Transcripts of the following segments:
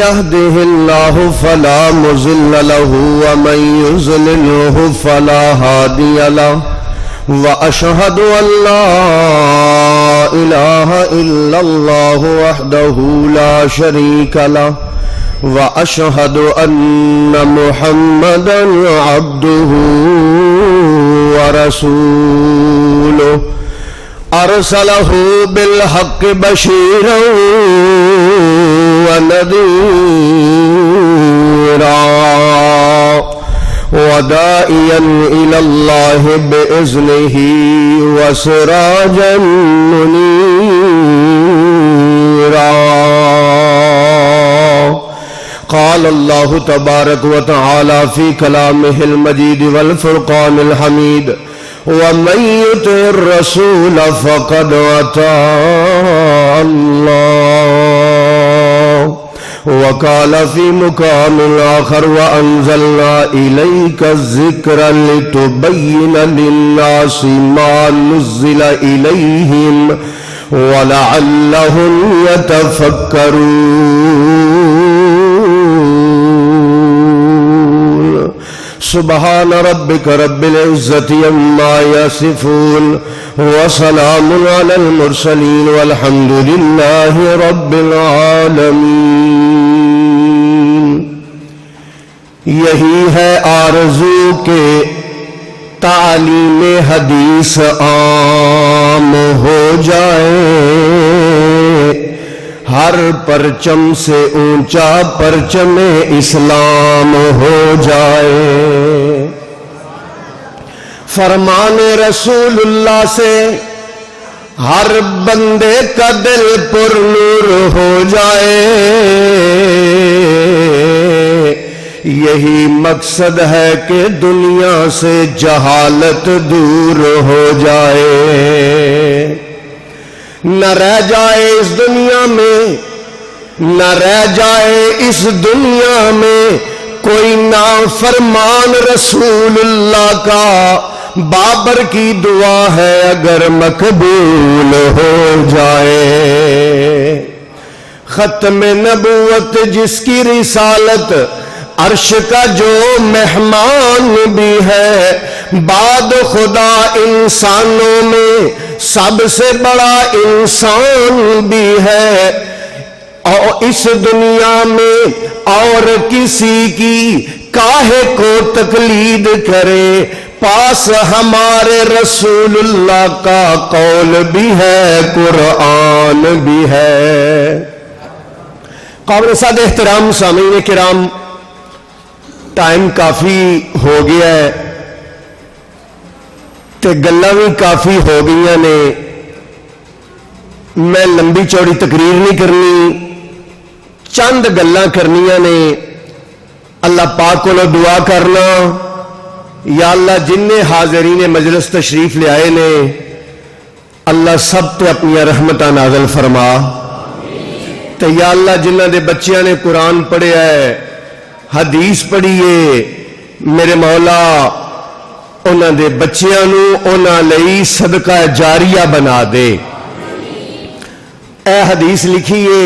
يهده الله فلا مضل له ومن يضلله فلا هادي له وأشهد أن لا إله إلا الله وحده لا شريك له وأشهد أن محمدا عبده ورسوله أرسله بالحق بشيرا ونذيرا وداعيا إلى الله بإذنه وسراجا منيرا قال الله تبارك وتعالى في كلامه المجيد والفرقان الحميد ومن يطع الرسول فقد أطاع الله وقال في مقام آخر وأنزلنا إليك الذكر لتبين للناس ما نزل إليهم ولعلهم يتفكرون سبحان ربك رب العزة عما يصفون وسلام على المرسلين والحمد لله رب العالمين. یہی ہے آرزو کہ تعلیم حدیث عام ہو جائے، ہر پرچم سے اونچا پرچم اسلام ہو جائے. فرمان رسول اللہ سے ہر بندے کا دل پر نور ہو جائے، یہی مقصد ہے کہ دنیا سے جہالت دور ہو جائے. نہ رہ جائے اس دنیا میں، نہ رہ جائے اس دنیا میں کوئی نافرمان رسول اللہ کا. بابر کی دعا ہے اگر مقبول ہو جائے. ختم نبوت جس کی رسالت عرش کا جو مہمان بھی ہے، بعد خدا انسانوں میں سب سے بڑا انسان بھی ہے. اور اس دنیا میں اور کسی کی کاہے کو تقلید کرے، پاس ہمارے رسول اللہ کا قول بھی ہے، قرآن بھی ہے. قابل صد احترام سامعین کرام، ٹائم کافی ہو گیا ہے تے گلاں بھی کافی ہو گئی نے. میں لمبی چوڑی تقریر نہیں کرنی، چند گلاں کرنیاں نے. اللہ پاک کو دعا کرنا، یا اللہ جن نے حاضرین مجلس تشریف لے آئے نے، اللہ سب تے اپنی رحمتاں نازل فرما. تے یا اللہ جنہ دے بچیاں نے قرآن پڑھیا ہے، حدیث پڑھیے، میرے مولا انہاں دے بچیاں نو انہاں لئی صدقہ جاریہ بنا دے. اے حدیث لکھیے،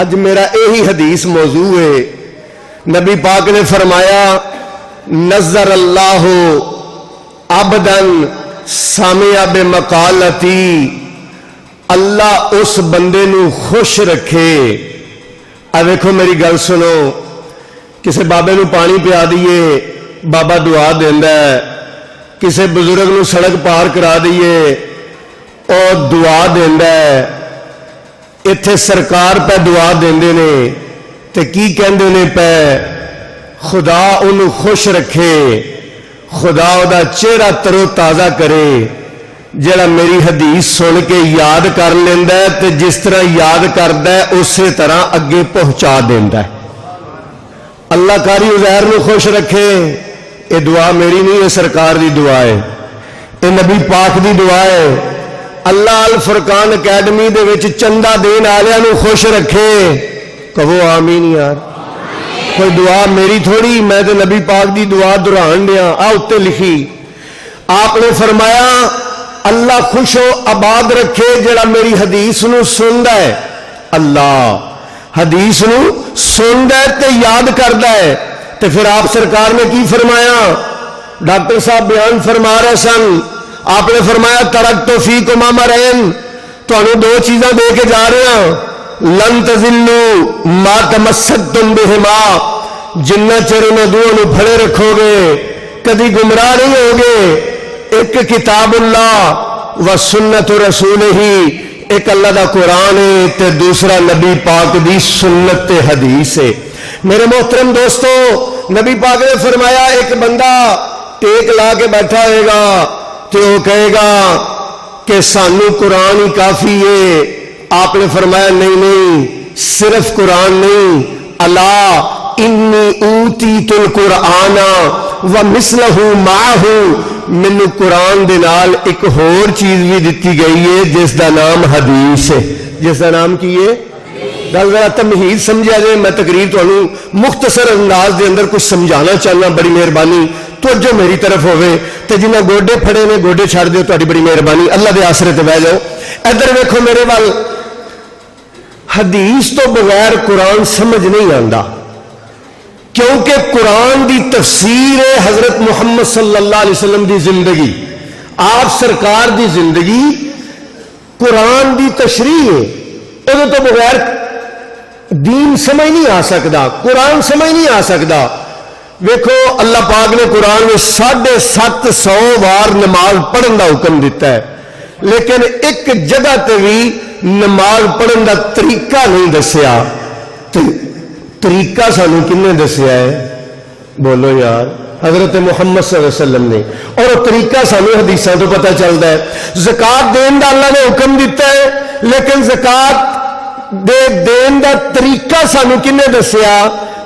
اج میرا یہی حدیث موضوع ہے. نبی پاک نے فرمایا نظر اللہ عبداً سامع بمقالتی، اللہ اس بندے نو خوش رکھے. اب دیکھو میری گل سنو، کسی بابے نو پانی پیا دیے، بابا دعا دیندا ہے. کسی بزرگ نو سڑک پار کرا دیے، اور دعا دیندا ہے. اتھے سرکار پہ دعا دیندے نے تے کی کہندے نے پہ خدا انہوں خوش رکھے، خدا او دا چہرہ ترو تازہ کرے. جڑا میری حدیث سن کے یاد کر لیندا ہے تے جس طرح یاد کردا ہے اسی طرح اگے پہنچا دیندا ہے. اللہ قاری عزیر نو خوش رکھے. یہ دعا میری نہیں، یہ سرکار دی دعا ہے، یہ نبی پاک دی دعا ہے. اللہ الفرقان اکیڈمی دے وچ چندہ دین آلیاں نو خوش رکھے. کہو آمین یار. کوئی دعا میری تھوڑی، میں تو نبی پاک دی دعا دہران دیا. اتے لکھی آپ نے فرمایا اللہ خوش و آباد رکھے جڑا میری حدیث نو سندا ہے. اللہ حدیث نو سندا ہے تے یاد کردا ہے. تے پھر آپ سرکار نے کی فرمایا؟ ڈاکٹر صاحب بیان فرما رہے سن, آپ نے فرمایا ترکت فیکم امرین, تانوں دو چیزاں دے کے جا رہے ہیں, لن تزلوا ما تمسکتم بہما, جنہ چر انہاں دوواں نوں پھڑے رکھو گے کدی گمراہ نہیں ہوگے. ایک کتاب اللہ و سنت رسول ہی, ایک اللہ دا قرآن ہے تے دوسرا نبی پاک دی سنت تے حدیث ہے. میرے محترم دوستو, نبی پاک نے فرمایا ایک بندہ ٹیک لا کے بیٹھا ہوئے گا تو وہ کہے گا کہ سانو قرآن ہی کافی ہے. آپ نے فرمایا نہیں نہیں, صرف قرآن نہیں, اللہ انی اوتیت القرآن ومثلہ معہ, مینو قرآن دے نال ایک ہور چیز بھی دتی گئی ہے جس دا نام حدیث ہے. جس دا نام کی ہے؟ گل ذرا تمہید سمجھا جائے. میں تقریر تانوں مختصر انداز دے اندر کچھ سمجھانا چاہنا, بڑی مہربانی توجہ میری طرف ہوئے. تے جنہاں گوڈے پھڑے نے گوڈے چھڑ دیو, تہاڈی بڑی مہربانی, اللہ دے آسرے تے بہ جاؤ. ادھر ویکھو میرے وال, حدیث تو بغیر قرآن سمجھ نہیں آندا, کیونکہ قرآن دی تفسیر ہے حضرت محمد صلی اللہ علیہ وسلم دی زندگی. آپ سرکار دی زندگی قرآن دی تشریح ہے, وہ تو بغیر دین سمجھ نہیں آ سکتا, قرآن سمجھ نہیں آ سکتا. ویکھو اللہ پاک نے قرآن میں 750 بار نماز پڑھن دا حکم دیتا ہے, لیکن ایک جگہ تے بھی نماز پڑھن دا طریقہ نہیں دسیا. طریقہ سانو کن نے دسیا ہے؟ بولو یار, حضرت محمد صلی اللہ علیہ وسلم نے. اور وہ طریقہ سانو حدیثاں تو پتہ چلتا ہے. زکات دین دا اللہ نے حکم دیتا ہے, لیکن زکات دین دا طریقہ سانو کن نے دسیا؟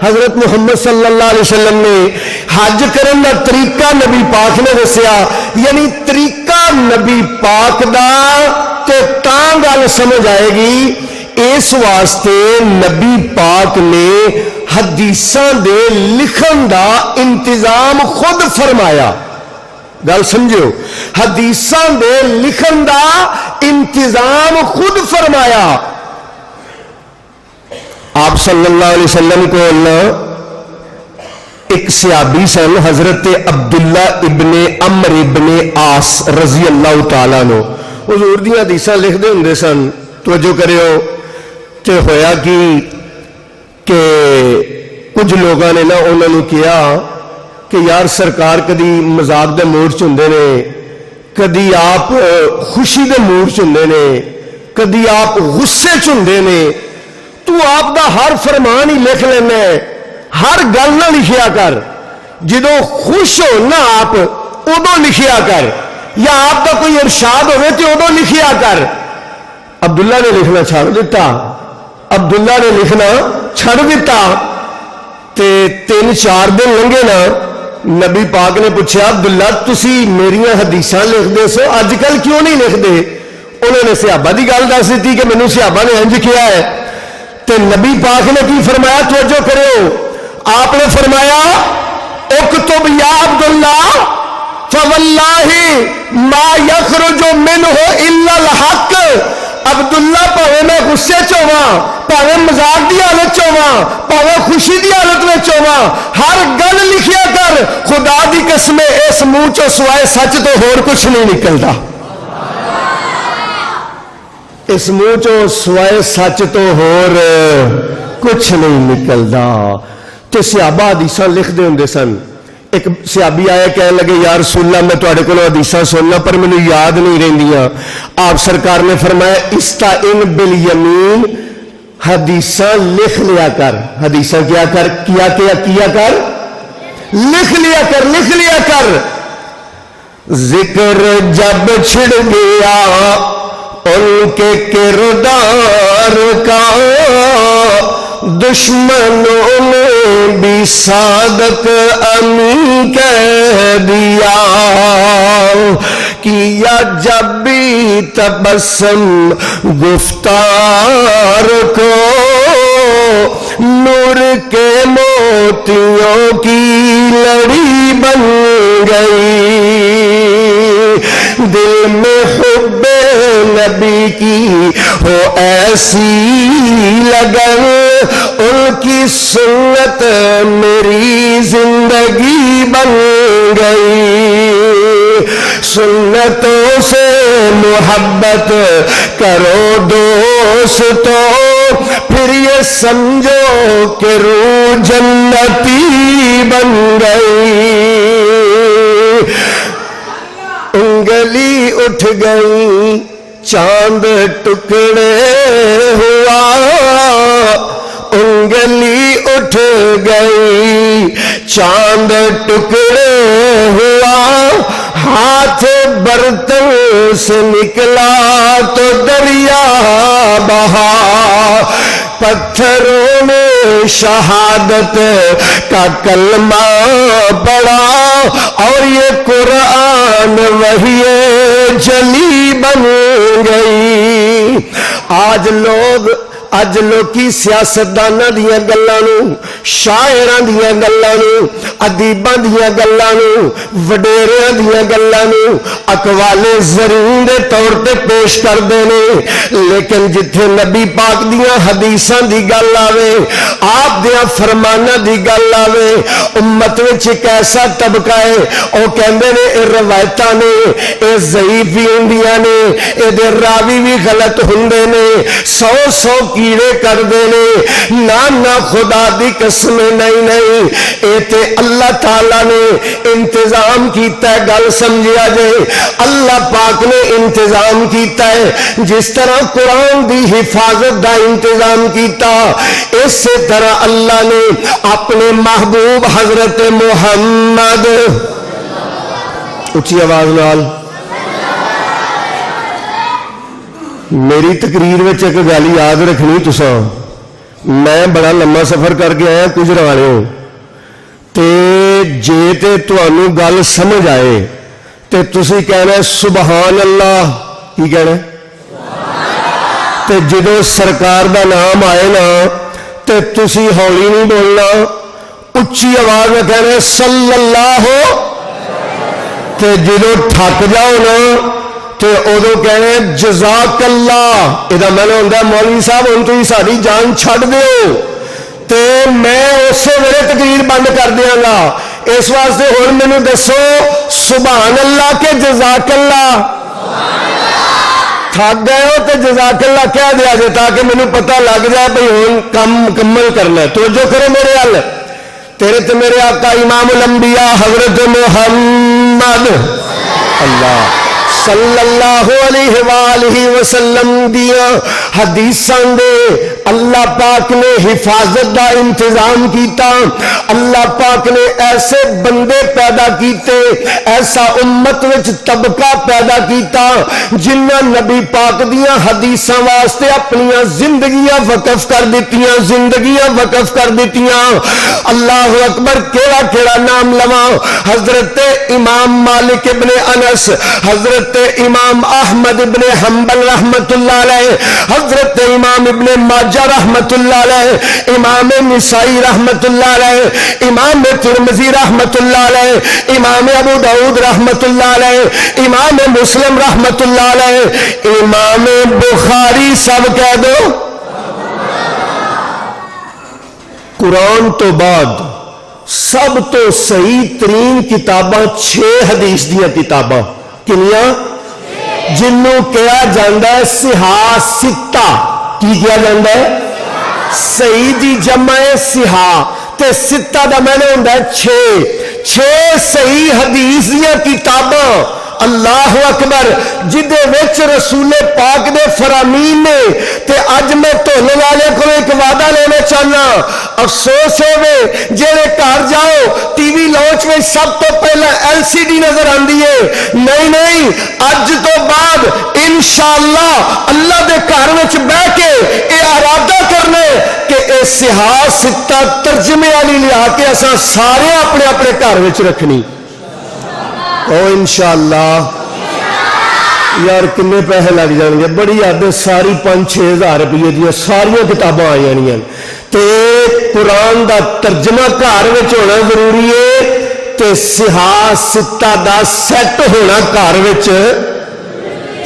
حضرت محمد صلی اللہ علیہ وسلم نے. حج کرن دا طریقہ نبی پاک نے دسیا. یعنی طریقہ نبی پاک دا تے تاں گل سمجھ آئے گی. اس واسطے نبی پاک نے حدیثاں دے لکھن دا انتظام خود فرمایا. گل سمجھو, حدیثاں دے لکھن دا انتظام خود فرمایا. آپ صلی اللہ علیہ وسلم کو ایک صحابی سن حضرت عبداللہ ابن عمرو ابن عاص رضی اللہ تعالیٰ عنہ, حضور دی حدیثاں لکھدے ہوندے سن. توجہ کریو کہ ہویا کہ کچھ لوگوں نے نا انہوں نے کیا کہ یار سرکار کدی مذاق دے موڈ چ ہوندے نے, کدی آپ خوشی دے موڈ چ ہوندے نے, کدی آپ غصے چ ہوندے نے, تو آپ دا ہر فرمان ہی لکھ لینا ہے, ہر گل نہ لکھیا کر. جدو خوش ہو نا آپ ادو لکھیا کر, یا آپ دا کوئی ارشاد ہوئے تو ادو لکھیا کر. عبداللہ نے لکھنا چھڑ دیتا, عبداللہ نے لکھنا چھڑ دیتا. تے 3-4 دن لنگے نا, نبی پاک نے پوچھا عبداللہ تسی میریاں حدیثاں لکھ دے سو, اج کل کیوں نہیں لکھ دے؟ انہوں نے صحابہ دی گل دس دیتی کہ مینوں صحابہ نے انج کیا ہے. تے نبی پاک نے کی فرمایا؟ توجہ کرو, آپ نے فرمایا اکتب یا عبداللہ فواللہ ما یخرج منہ الا الحق. عبداللہ پاوے میں غصے چواں, پاوے مزاق دی حالت چواں, پاوے خوشی دی حالت میں چواں, ہر گل لکھیا کر. خدا دی قسم اس منہ چوں سوائے سچ تو ہور کچھ نہیں نکلدا. اس منہ چوں سوائے سچ تو ہور کچھ نہیں نکلدا. تے صحابہ حدیثاں لکھ دے ہوندے سن. ایک صحابی آیا کہنے لگے یا رسول اللہ میں تواڈے کولوں حدیثاں سننا پر مینوں یاد نہیں رہندیاں. آپ سرکار نے فرمایا استعن بالیمین, حدیثاں لکھ لیا کر. حدیثاں کیا کر؟ کیا کر لکھ لیا کر, لکھ لیا کر. ذکر جب چھڑ گیا ان کے کردار کا, دشمنوں نے بھی صادق امی کہہ دیا. کیا جب بھی تبسم گفتار کو, نور کے موتیوں کی لڑی بن گئی. دل میں حب نبی کی ہو ایسی لگن, ان کی سنت میری زندگی بن گئی، سنتوں سے محبت کرو دوستو، پھر یہ سمجھو کہ روح جنتی بن گئی۔ انگلی اٹھ گئی چاند ٹکڑے ہوا، انگلی اٹھ گئی چاند ٹکڑے ہوا، ہاتھ برتن سے نکلا تو دریا بہا، پتھروں نے شہادت کا کلمہ پڑھا، اور یہ قرآن وحی جلی بن گئی۔ آج لوگ کی سیاستداناں دیاں گلاں نوں، شاعراں دیاں گلاں نوں، ادیباں دیاں گلاں نوں، وڈیریاں دیاں گلاں نوں اقوال زرین دے طور تے پیش کردے نے، لیکن جتھے نبی پاک دیاں حدیثاں دی گل آوے، آپ دیاں فرماناں دی گل آوے، امت وچ ایک ایسا طبقہ ہے او کہندے نے اے روایتاں نے، اے ضعیف ہی ہوندیاں نے، اے دے راوی بھی غلط ہوندے نے، سو کیڑے کر دینے، نہ خدا دی قسم نہیں، اے تے اللہ تعالیٰ نے انتظام کیتا ہے، گل سمجھیا جائے، اللہ پاک نے انتظام کیتا ہے، جس طرح قرآن دی حفاظت دا انتظام کیتا، اسی طرح اللہ نے اپنے محبوب حضرت محمد، اچھی آواز نال، میری تقریر میں ایک گل یاد رکھنی تساں، میں بڑا لمبا سفر کر کے آیا گجرانوں، تے جے تے تانوں گل سمجھ آئے تے تسی کہنا سبحان اللہ، کی کہنا، تے جدو سرکار دا نام آئے نا تے تسی ہولی نہیں بولنا، اچھی آواز میں کہنا صلی اللہ، تے جدو تھک جاؤ نا تے ادو کہنے جزاک اللہ، یہ مطلب ہوتا ہے مولوی صاحب ہوں تھی ساری جان چھڈ دیو، تے میں اسی ویلے تقریر بند کر دیاں گا، اس واسطے ہن مینوں دسو سبحان اللہ کہ جزاک اللہ، تھک گئے ہو تو جزاک اللہ کہہ دیا جائے تاکہ مینوں پتہ لگ جائے بھائی ہن کم مکمل کرنا ہے۔ توجہ کرو میرے حل، تیرے تے میرے آقا امام الانبیاء حضرت محمد اللہ صلی اللہ علیہ وآلہ وسلم دیا حدیثاں دے اللہ پاک نے حفاظت دا انتظام کیتا، اللہ پاک نے ایسے بندے پیدا کیتے، ایسا امت وچ طبقہ پیدا کیتا جنہاں نبی پاک دیا حدیثاں واسطے اپنیاں زندگیاں وقف کر دیتیاں، زندگیاں وقف کر دیتیاں۔ اللہ اکبر، کیڑا کیڑا نام لواں، حضرت امام مالک ابن انس، حضرت امام احمد ابن حنبل رحمت اللہ علیہ، حضرت امام ابن ماجہ رحمت اللہ علیہ، امام نسائی رحمت اللہ علیہ، امام ترمذی رحمت اللہ علیہ، امام ابو داؤد رحمت اللہ علیہ، امام مسلم رحمت اللہ علیہ، امام بخاری، سب کہہ دو۔ قرآن تو بعد سب تو صحیح ترین کتاباں 6 حدیث دیا کتاباں کنیاں، جنوں کہا جاندہ ہے صحاح ستہ، کی کیا جاندہ ہے صحیح دی جمع صحاح، تے ستہ دا میں نے ہوندہ ہے 6 صحیح حدیث دیا کتاباں، اللہ اکبر، جدے وچ رسول پاک دے فرامین نے، تے اج میں تھوڑے والے کو ایک وعدہ لینا چاہنا، افسوس ہوئے جیڑے کار جاؤ ٹی وی لانچ میں سب تو پہلا LCD نظر آندی ہے، نہیں اج تو بعد انشاءاللہ اللہ دے گھر وچ بیٹھ کے اے ارادہ کرنے کہ اے صحاح ستہ ترجمے والی لیا کے اساں سارے اپنے اپنے گھر وچ رکھنی، او انشاءاللہ۔ یار کنے پیسے لگ جان گے، بڑی حد ساری 5-6 ہزار روپیے دیا ساری کتاباں آ جانیاں، تے قرآن دا ترجمہ گھر وچ ہونا ضروری ہے، تے صحاح ستہ دا سیٹ ہونا گھر وچ،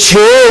6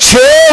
6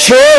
6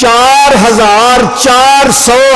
4400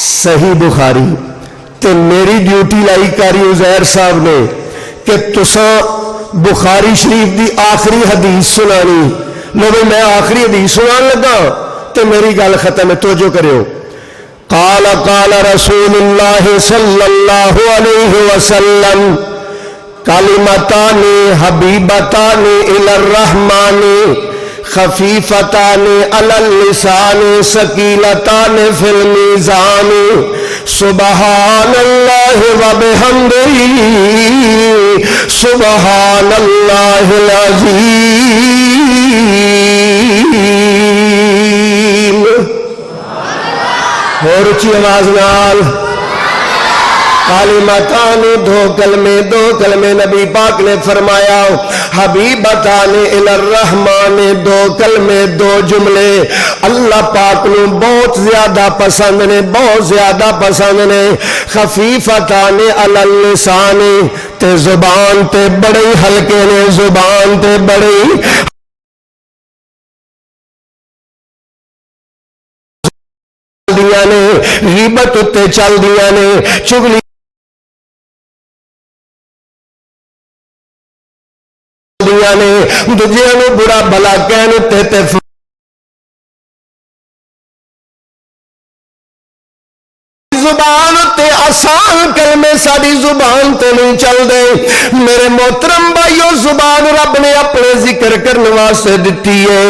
صحیح بخاری تے میری ڈیوٹی لائی کاری عزیر صاحب نے کہ تساں بخاری شریف دی آخری حدیث سنانی. لو بھائی میں آخری حدیث سنان لگا تے میری گل ختم ہے. توجہ کریو. قال قال رسول اللہ صلی اللہ علیہ وسلم کلمتان حبیبتان الی الرحمن خفیفتان علی اللسان ثقیلتان فی المیزان سبحان اللہ و بحمدہ سبحان اللہ العظیم. اور اچھی آواز نال کلمتان دو کلمے نبی پاک نے فرمایا. حبیبتان الی الرحمن دو کلمے دو جملے اللہ پاک نو بہت زیادہ پسند نے بہت زیادہ پسند نے. خفیفتان علی اللسان تے زبان تے بڑے ہلکے نے زبان تے بڑے دیاں نے غیبت تے چل دیاں نے چگلی دیاں نے دوجیاں نو برا بھلا کہنے تے زبان تے آسان کلمے ساری زبان تے نہیں چل دے. میرے محترم بھائیو زبان رب نے اپنے ذکر کرنے واسطے دتی ہے.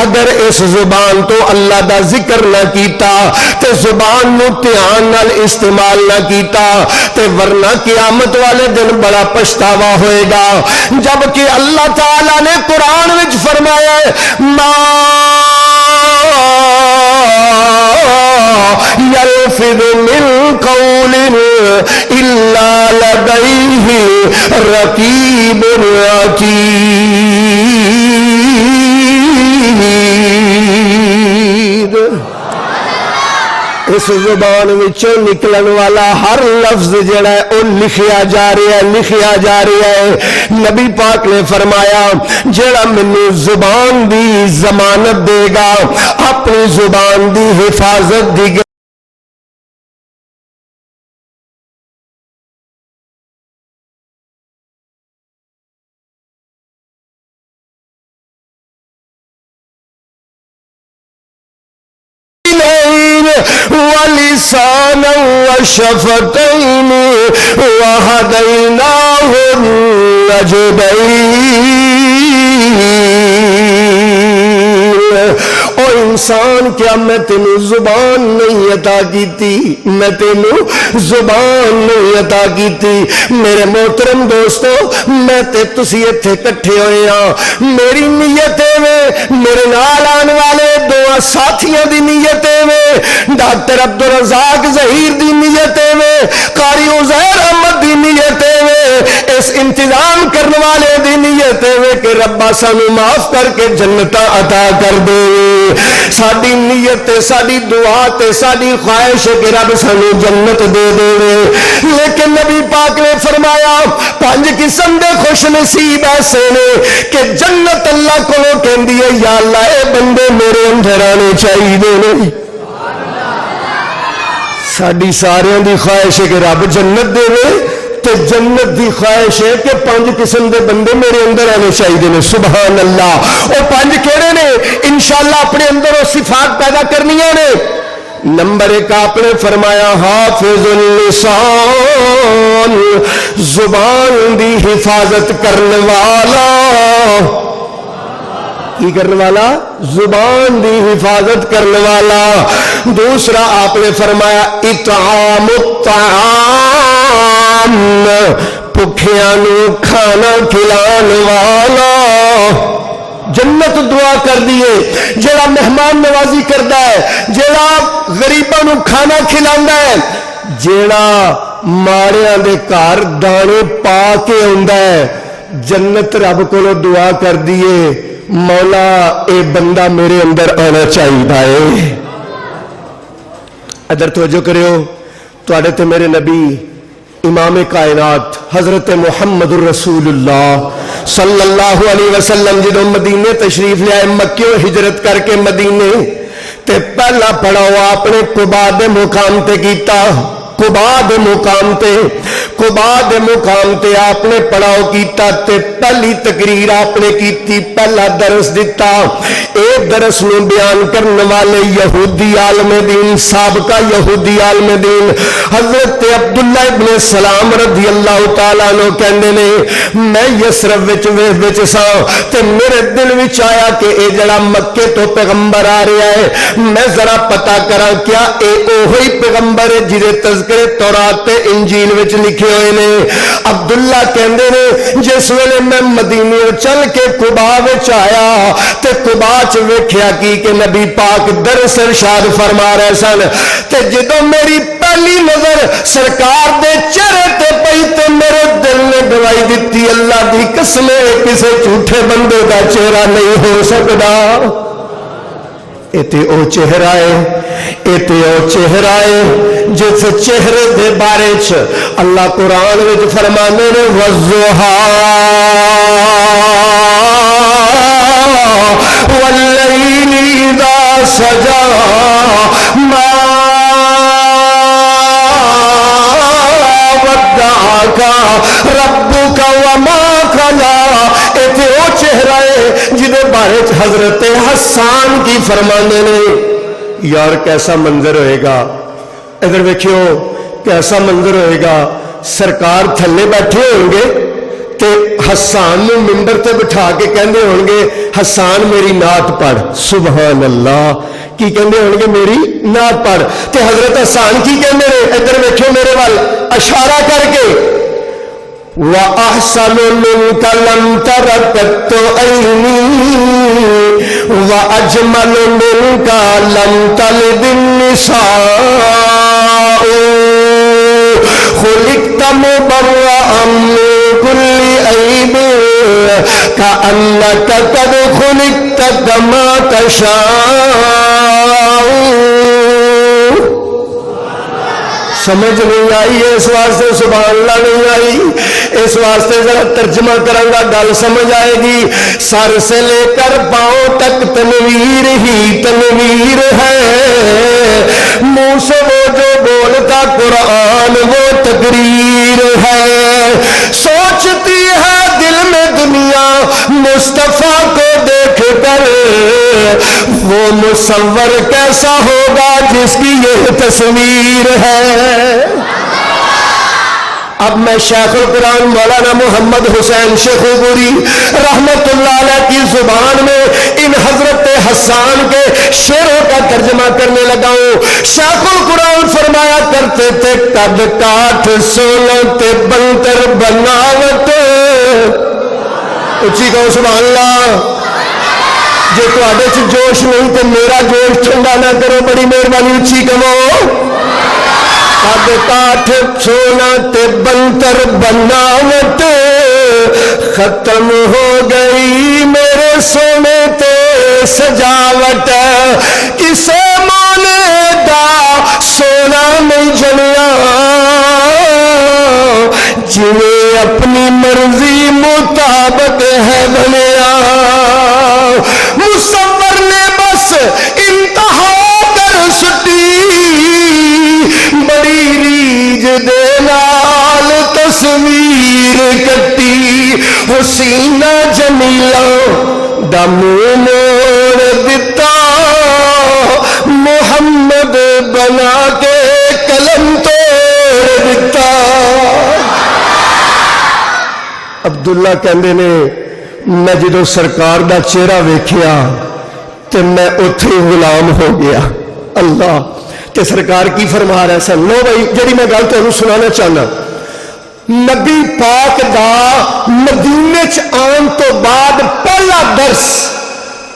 اگر اس زبان تو اللہ دا ذکر نہ کیتا تے زبان نو دھیان نال استعمال نہ کیتا تے ورنہ قیامت والے دن بڑا پچھتاوا ہوئے گا. جبکہ اللہ تعالی نے قرآن وچ فرمایا ما یلفظ من قول الا لدیہ رقیب عتید. اس زبان وچوں نکلن والا ہر لفظ جڑا ہے وہ لکھیا جا رہا ہے لکھیا جا رہا ہے. نبی پاک نے فرمایا جڑا مینوں زبان دی ضمانت دے گا اپنی زبان دی حفاظت دی ولسانا وشفتين وهديناه النجدين. او انسان کیا میں تینوں زبان نہیں عطا کیتی میں تینوں زبان نہیں عطا کیتی. میرے محترم دوستو میں تے تسی ایتھے کٹھے ہوئے ہاں میری نیت ہے میرے نال آن والے دو ساتھیاں دی نیت ہے ڈاکٹر عبدالرزاق ظہیر دی نیت ہے قاری عزیر احمد دی نیت ہے اس انتظام کرنے والے دی نیت ہے کہ ربا سانو معاف کر کے جنتاں عطا کر دے. ساری نیت ساری دعا تے ساری خواہش ہے کہ رب سانو جنت دے دے. لیکن نبی پاک نے فرمایا 5 قسم دے خوش نصیب ایسے نے کہ جنت اللہ کو کہندی ہے یا اللہ اے بندے میرے اندر آنے چاہیے نہیں. ساری سارے دی خواہش ہے کہ رب جنت دے تے جنت دی خواہش ہے کہ 5 قسم دے بندے میرے اندر آنے چاہیے نے. سبحان اللہ. وہ 5 کہڑے نے انشاءاللہ اپنے اندر وہ صفات پیدا کرنیاں نے. نمبر 1 آپ نے فرمایا حافظ اللسان زبان دی حفاظت کرنے والا. کی کرنے والا؟ زبان دی حفاظت کرنے والا. دوسرا آپ نے فرمایا اطعام الطعام بھکھیاں نو کھانا کھلان والا. جنت دعا کر دیے جڑا مہمان نوازی کردا ہے جڑا غریباں نو کھانا کھلاندا ہے جڑا ماڑیاں دے گھر دانے پا کے آندا ہے. جنت رب کو دعا کر دیے مولا اے بندہ میرے اندر آنا چاہیے. ادھر توجہ کریو تواڈے تے میرے نبی امام کائنات حضرت محمد الرسول اللہ صلی اللہ علیہ وسلم جدو مدینے تشریف لے آئے مکیوں ہجرت کر کے مدینے تے پہلا پڑاؤ آپ نے قباء دے مقام تے کیتا، قباء دے مقام تے، قباء دے مقام تے آپ نے پڑاؤ کیتا تے پہلی تقریر آپ نے کیتی، پہلا درس دیتا۔ ایک درس میں بیان کرنے والے یہودی عالم دین، سابقہ یہودی عالم دین حضرت عبداللہ ابن سلام رضی اللہ تعالیٰ عنہ کہندے نے میں یسرب وچ ساں تے میرے دل وچ آیا کہ اے جڑا مکے تو پیغمبر آ رہا ہے میں ذرا پتا کراں کیا اے اوہی پیغمبر ہے جہدے تذکرے تورات تے انجیل وچ لکھے ہوئے نے۔ عبداللہ کہندے نے جس ویلے میں مدینے چل کے قباء وچ آیا تے قباء چ ویکھیا کہ نبی پاک درس ارشاد فرما رہے سن تے جدوں میری پہلی نظر سرکار دے چہرے تے پئی تے میرے دل نے گواہی دتی اللہ دی قسم کسے جھوٹے بندے دا چہرہ نہیں ہو سکدا۔ ایتے او چہرہ ہے، ایتے او چہرہ ہے جس چہرے دے بارے چ اللہ قرآن وچ فرمانے نے والضحیٰ واللیل اذا سجا ما ودعک ربک وما قلی۔ ایتھے او چہرہ ہے جدے بارے حضرت حسان کی فرمانے نے یار کیسا منظر ہوئے گا، ادھر ویکھیو کیسا منظر ہوئے گا، سرکار تھلے بیٹھے ہوں گے تے حسان نے ممبر تے بٹھا کے کہندے ہوں گے حسان میری نعت پڑھ، سبحان اللہ کی کہندے ہوں گے میری نعت پڑھ، تے حضرت حسان کی کہندے نے ادھر ویکھو میرے وال اشارہ کر کے وَأَحْسَنُ مِنْكَ لَمْ تَرَ قَطُّ عَيْنِي وَأَجْمَلُ مِنْكَ لَمْ تَلِدِ النِّسَاءُ خُلِقْتَ مُبَرَّأً مِنْ كُلِّ عَيْبٍ كَأَنَّكَ قَدْ خُلِقْتَ كَمَا تَشَاءُ۔ سمجھ نہیں آئی اس واسطے سبحان اللہ نہیں آئی، اس واسطے ذرا ترجمہ کروں گا گل سمجھ آئے گی۔ سر سے لے کر پاؤں تک تنویر ہی تنویر ہے، منہ سے وہ جو بولتا قرآن وہ تقریر ہے، سوچتی ہے دل میں دنیا مصطفیٰ کو دیکھ کر وہ مصور کیسا ہوگا جس کی یہ تصویر ہے۔ اب میں شیخ القرآن مولانا محمد حسین شیخوپوری رحمت اللہ علیہ کی زبان میں ان حضرت حسان کے شعروں کا ترجمہ کرنے لگا ہوں۔ شیخ القرآن فرمایا کرتے تھے قد کاٹ سونا تے بنتر بناوت، اچھی کہو سبحان اللہ۔ جے تواڈے چ جوش نہیں تو میرا جوش ٹھنڈا نہ کرو، بڑی مہربانی اچھی کہو۔ قد کاٹ سونا تے بنتر بناوت ختم ہو گئی میرے سونے تے سجاوٹ، کسے مانے دا سونا نہیں جنیا جنہیں اپنی مرضی مطابق ہے بنیا، مصور نے بس انتہا کر سٹی بڑی ریج دے نال تصویر کٹی، حسینہ جمیلہ دا منہ موڑ دتا محمد بنا کے قلم توڑ دتا۔ عبداللہ کہندے نے میں جدو سرکار دا چہرہ ویکھیا تے میں اتھے غلام ہو گیا۔ اللہ تے سرکار کی فرما رہا سن۔ لو بھائی جڑی میں گل تانوں سنانا چاہنا، نبی پاک دا مدینے چ آن تو بعد پہلا درس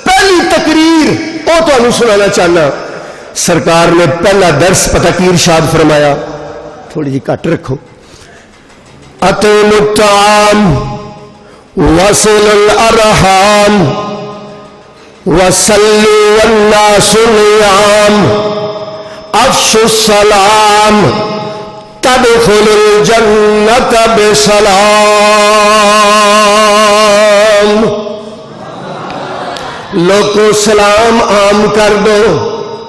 پہلی تقریر وہ تانوں سنانا چاہنا۔ سرکار نے پہلا درس پتہ کی ارشاد فرمایا، تھوڑی جی کٹ رکھو، اطعموا الطعام وصلوا الارحام وصلوا والناس نيام افشوا السلام تدخلوا الجنة بسلام۔ لوگوں سلام عام کر دو،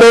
2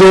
2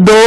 2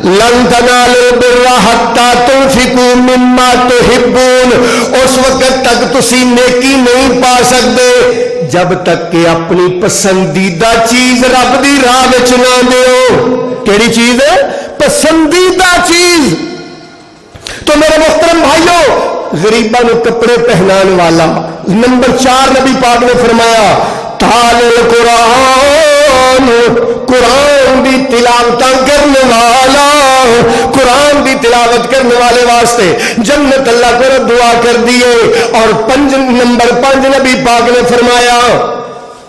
لن تنالوا البر حتى تنفقوا مما تحبون، اس وقت تک تسی نیکی نہیں پا سکتے جب تک کہ اپنی پسندیدہ چیز رب دی راہ وچ نہ دیو۔ کیڑی چیز ہے؟ پسندیدہ چیز۔ تو میرے محترم بھائیوں، غریباں نو کپڑے پہنان والا نمبر 4 نبی پاک نے فرمایا تال القرآن، قرآن دی تلاوت کرنے والا، قرآن دی تلاوت کرنے والے واسطے جنت اللہ کو دعا کر دیے۔ اور نمبر 5 نبی پاک نے فرمایا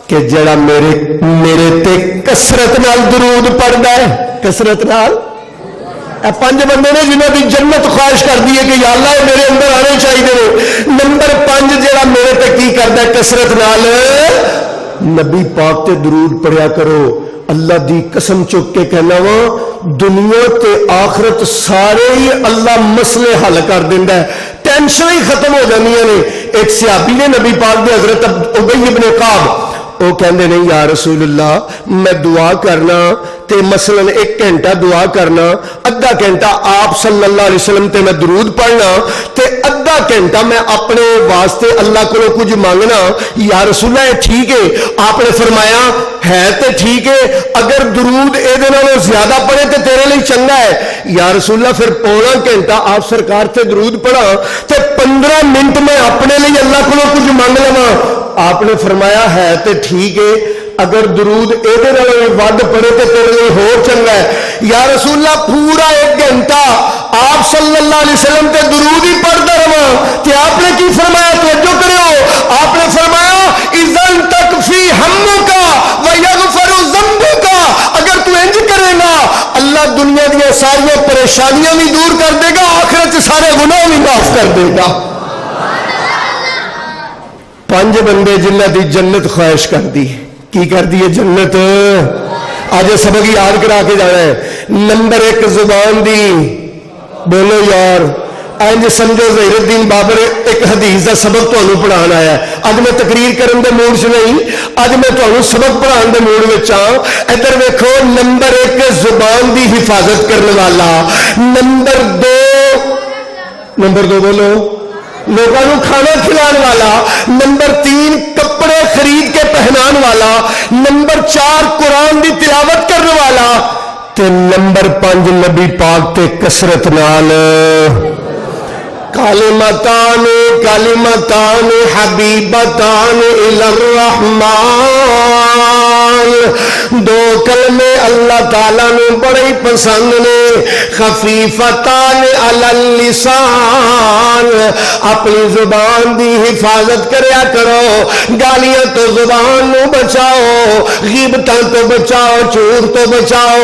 کہ جڑا میرے تے کثرت نال درود پڑھدا ہے، کثرت نال، 5 بندے نے جنہوں کی جنت خواہش کر دی ہے کہ یا اللہ میرے اندر آنے چاہیے۔ نمبر 5 جڑا میرے تے کی کردا ہے کثرت نال، نبی پاک تے درود پڑھیا کرو۔ اللہ دی قسم چک کے کہنا وا دنیا تے آخرت سارے ہی اللہ مسئلے حل کر دیندا ہے، ٹینشن ہی ختم ہو جاندیاں نے۔ ایک صحابی نے نبی پاک دے حضرت ابی بن کعب، وہ کہندے نہیں یا رسول اللہ میں دعا کرنا تے مثلا 1 گھنٹہ دعا کرنا، ادھا گھنٹہ آپ صلی اللہ علیہ وسلم تے میں درود پڑھنا تے ادھا گھنٹہ میں اپنے واسطے اللہ کو کچھ مانگنا، یا رسول اللہ یہ ٹھیک ہے؟ آپ نے فرمایا ہے تے ٹھیک ہے، اگر درود اے دے نالوں زیادہ پڑھے تے تیرے لیے چنگا ہے۔ یا رسول اللہ پھر پونا گھنٹہ آپ سرکار تے درود پڑھا تے 15 منٹ میں اپنے لیے اللہ کو کچھ مانگ لواں۔ آپ نے فرمایا ہے تے ٹھیک ہے، اگر درود ایدے نالوں ود پڑے تے تیرے لیے ہور چنگا ہے۔ یا رسول اللہ پورا 1 گھنٹہ آپ صلی اللہ علیہ وسلم تے درود ہی پڑھتا رہا تے آپ نے کی فرمایا؟ توجہ کرو، آپ نے فرمایا اذن تکفی ہمک ویغفر ذنبک، اگر تو انج کرے گا اللہ دنیا دی ساری پریشانیاں بھی دور کر دے گا، آخرت سے سارے گناہ بھی معاف کر دے گا۔ 5 بندے جنہ دی جنت خواہش کر دی، کی کر دی ہے جنت؟ آج سبق یاد کرا کے جانا ہے۔ نمبر 1 زبان دی، بولو یار، اینج سمجھو ظہیر الدین بابر ایک حدیث دا سبق تانوں پڑھان آیا ہے۔ اج میں تقریر کرن دے موڈ 'چ نہیں، اج میں تانوں سبق پڑھان دے موڈ وچ ہاں۔ ادھر ویکھو، نمبر 1 زبان دی حفاظت کرنے والا، نمبر 2 بولو لوگوں کو کھانا کھلان والا، نمبر 3 کپڑے خرید کے پہنان والا، نمبر 4 قرآن دی تلاوت کرنے والا، تے نمبر 5 نبی پاک تے کثرت نال کلمتان حبیبتان الی الرحمن، 2 کلمے اللہ تعالیٰ نے بڑے پسند نے، خفیفتان علی اللسان، اپنی زبان دی حفاظت کریا کرو، گالیاں تو زبان نو بچاؤ، غیبتاں تو بچاؤ، جھوٹ تو بچاؤ،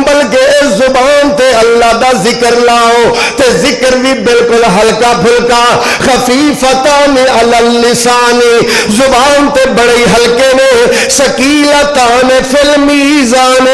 بلکہ اس زبان تے اللہ دا ذکر لاؤ تے ذکر بھی بالکل ہلکا پھلکا، خفیفتان علی اللسان، زبان تے بڑے ہلکے نے، ثقیلتان فی المیزان،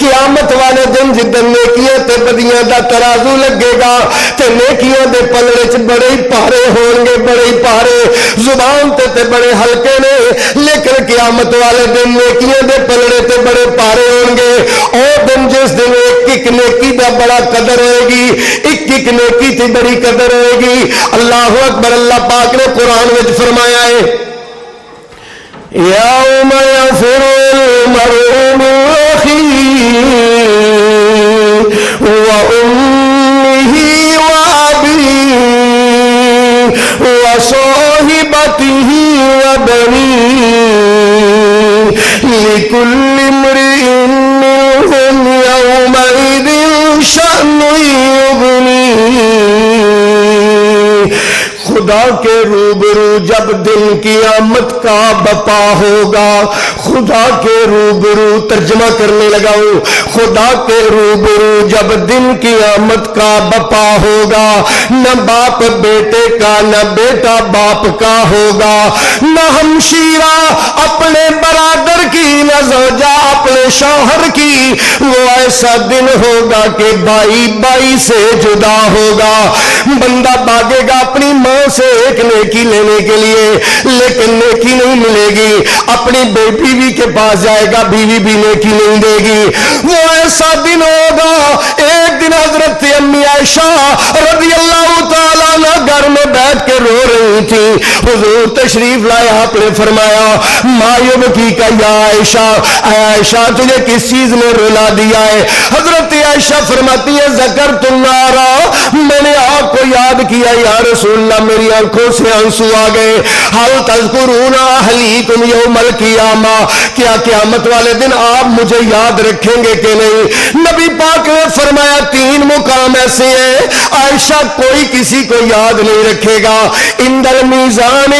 قیامت والے دن جدن نیکیاں تے بدیاں دا ترازو لگے گا تے نیکیاں دے پلڑے چ بڑے پارے ہون گے، بڑے پارے، زبان تے بڑے ہلکے نے، لیکن قیامت والے دن نیکیاں دے پلڑے تے بڑے پارے ہون گے۔ او دن جس دن ایک نیکی دا بڑا قدر ہوئے گی، ایک نیکی تے بڑی قدر ہوئے گی۔ اللہ اکبر، اللہ پاک نے قرآن وچ فرمایا ہے یوم یفر المرء من اخیہ وامہ وابیہ وصاحبتہ وبنیہ لکل امرئ منہم یومئذ شأن یغنیہ۔ خدا کے روبرو جب دن قیامت کا بپا ہوگا، خدا کے روبرو، ترجمہ کرنے لگا ہوں، خدا کے روبرو جب دن قیامت کا بپا ہوگا، نہ باپ بیٹے کا، نہ بیٹا باپ کا ہوگا، نہ ہمشیرہ اپنے برادر کی، نہ زوجہ اپنے شوہر کی، وہ ایسا دن ہوگا کہ بھائی بھائی سے جدا ہوگا۔ بندہ بھاگے گا اپنی ماں سے ایک نیکی لینے کے لیے, لیکن نیکی نہیں ملے گی. اپنی بیوی کے پاس جائے گا, بیوی بھی نیکی نہیں دے گی. وہ ایسا دن ہوگا. ایک دن حضرت امی عائشہ رضی اللہ تعالیٰ عنہ گھر میں بیٹھ کے رو رہی تھی. حضور تشریف لائے, آپ نے فرمایا مایوب کی کا یا عائشہ, عائشہ تجھے کس چیز نے رلا دیا ہے؟ حضرت عائشہ فرماتی ہے ذکرت النارا, میں نے آگ کو یاد کیا یا رسول اللہ, میری آنکھوں سے آنسو آ گئے. حل تذکرون اہلیکم یوم القیامہ, کیا قیامت والے دن آپ مجھے یاد رکھیں گے کہ نہیں؟ نبی پاک نے فرمایا 3 مقام ایسے ہیں عائشہ کوئی کسی کو یاد نہیں رکھے گا. اندر میزان,